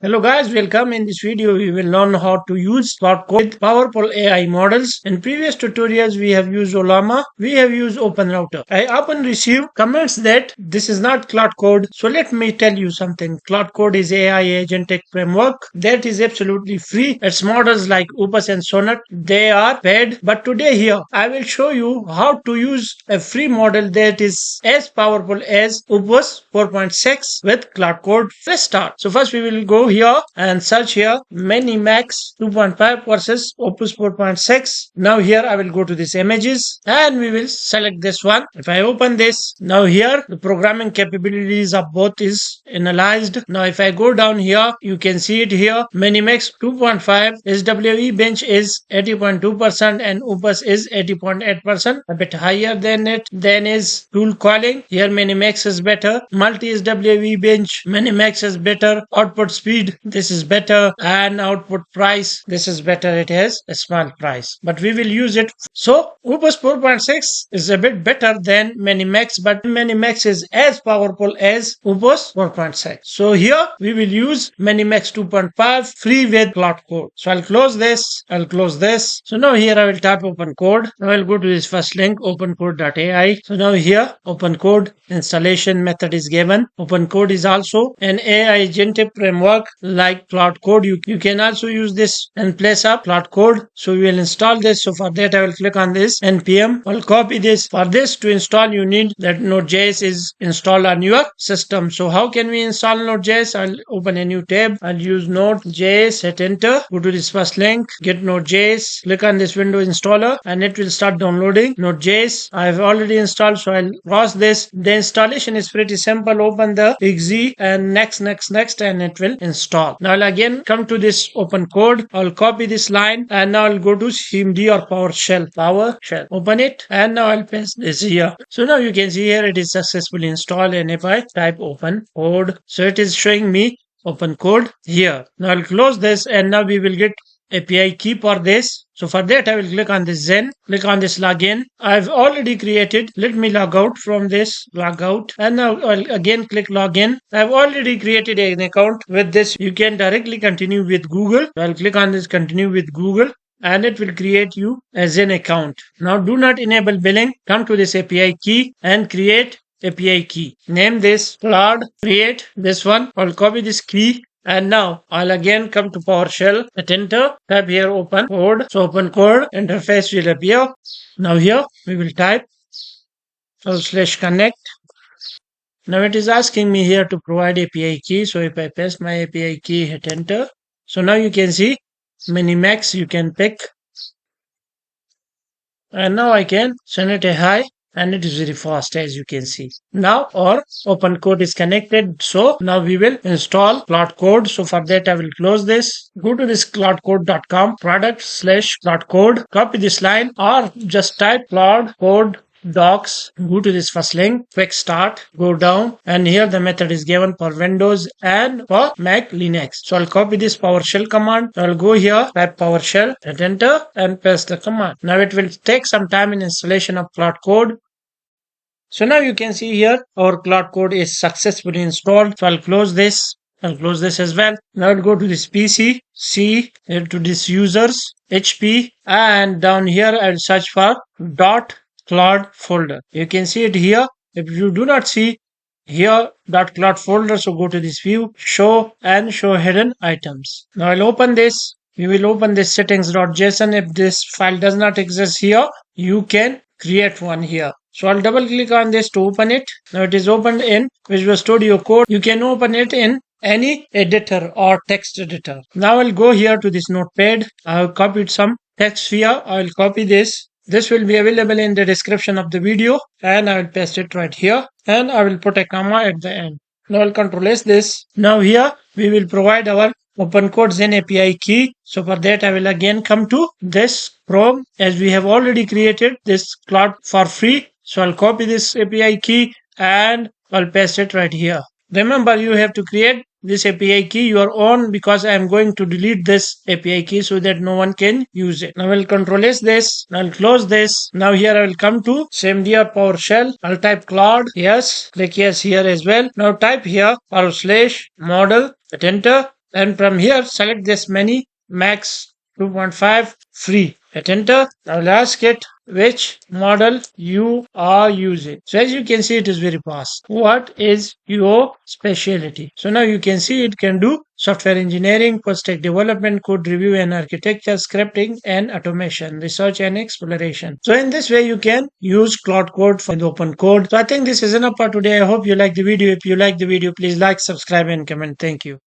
Hello guys, welcome. In this video we will learn how to use Claude Code with powerful AI models. In previous tutorials we have used Olama, we have used OpenRouter. I often receive comments that this is not Claude Code. So let me tell you something. Claude Code is AI agentic framework that is absolutely free. Its models like Opus and Sonnet, they are paid. But today here I will show you how to use a free model that is as powerful as Opus 4.6 with Claude Code. Let's start. So first we will go here and search here MiniMax 2.5 versus Opus 4.6. Now here I will go to this images and we will select this one. If I open this, now here the programming capabilities of both is analyzed. Now if I go down here, you can see it here. MiniMax 2.5 SWE bench is 80.2% and Opus is 80.8%, a bit higher than it. Then is tool calling. Here MiniMax is better. Multi SWE bench, MiniMax is better. Output speed, this is better, and output price, this is better. It has a small price, but we will use it. So Opus 4.6 is a bit better than MiniMax, but MiniMax is as powerful as Opus 4.6. So here we will use MiniMax 2.5 free with Claude Code. So I'll close this, I'll close this. So now here I will type OpenCode. Now I'll go to this first link, opencode.ai. So now here OpenCode installation method is given. OpenCode is also an AI agentic framework like Claude Code. You can also use this in place of Claude Code. So we will install this. So for that I will click on this npm. I'll copy this. For this to install you need that Node.js is installed on your system. So how can we install Node.js? I'll open a new tab. I'll use Node.js, hit enter, go to this first link, get Node.js, click on this window installer and it will start downloading Node.js. I've already installed, so I'll pause this. The installation is pretty simple. Open the exe and next and it will install. Now I'll again come to this OpenCode. I'll copy this line and now I'll go to cmd or PowerShell. Open it and now I'll paste this here. So now you can see here it is successfully installed, and if I type OpenCode, so it is showing me OpenCode here. Now I'll close this and now we will get API key for this. So for that I will click on this Zen, click on this login. I've already created. Let me log out from this, log out, and now I'll again click login. I've already created an account with this. You can directly continue with Google. So I'll click on this continue with Google and it will create you as an account. Now do not enable billing. Come to this API key and create API key. Name this Claude, create this one. I'll copy this key. And now I'll again come to PowerShell, hit enter, type here OpenCode. So OpenCode interface will appear. Now here we will type /connect. Now it is asking me here to provide API key. So if I paste my API key, hit enter. So now you can see MiniMax you can pick. And now I can send it a hi. And it is very fast, as you can see. Now our OpenCode is connected. So now we will install Claude Code. So for that I will close this. Go to this claudecode.com product/Claude Code. Copy this line or just type Claude Code docs. Go to this first link, quick start, go down, and here the method is given for Windows and for Mac Linux. So I'll copy this PowerShell command. I'll go here, type PowerShell, hit enter and paste the command. Now it will take some time in installation of Claude Code. So now you can see here our Claude Code is successfully installed. So I'll close this. I'll close this as well. Now I'll go to this PC, C, here to this users, HP, and down here I'll search for .Claude folder. You can see it here. If you do not see here .Claude folder, so go to this view, show and show hidden items. Now I'll open this. You will open this settings.json. If this file does not exist here, you can create one here. So I'll double click on this to open it. Now it is opened in Visual Studio Code. You can open it in any editor or text editor. Now I'll go here to this notepad. I have copied some text here. I'll copy this. This will be available in the description of the video and I will paste it right here and I will put a comma at the end. Now I'll Control S this. Now here we will provide our OpenCode Zen API key. So for that I will again come to this Chrome, as we have already created this Claude for free. So I'll copy this API key and I'll paste it right here. Remember, you have to create this API key your own, because I am going to delete this API key so that no one can use it. Now I'll Control S this. I'll close this. Now here I will come to SameDR PowerShell. I'll type Claude. Yes. Click yes here as well. Now type here /model. Hit enter. And from here, select this MiniMax 2.5 free. Hit enter. Now I'll ask it which model you are using. So as you can see, it is very fast. What is your specialty? So now you can see it can do software engineering, full stack development, code review and architecture, scripting and automation, research and exploration. So in this way, you can use Claude Code for the open code. So I think this is enough for today. I hope you like the video. If you like the video, please like, subscribe and comment. Thank you.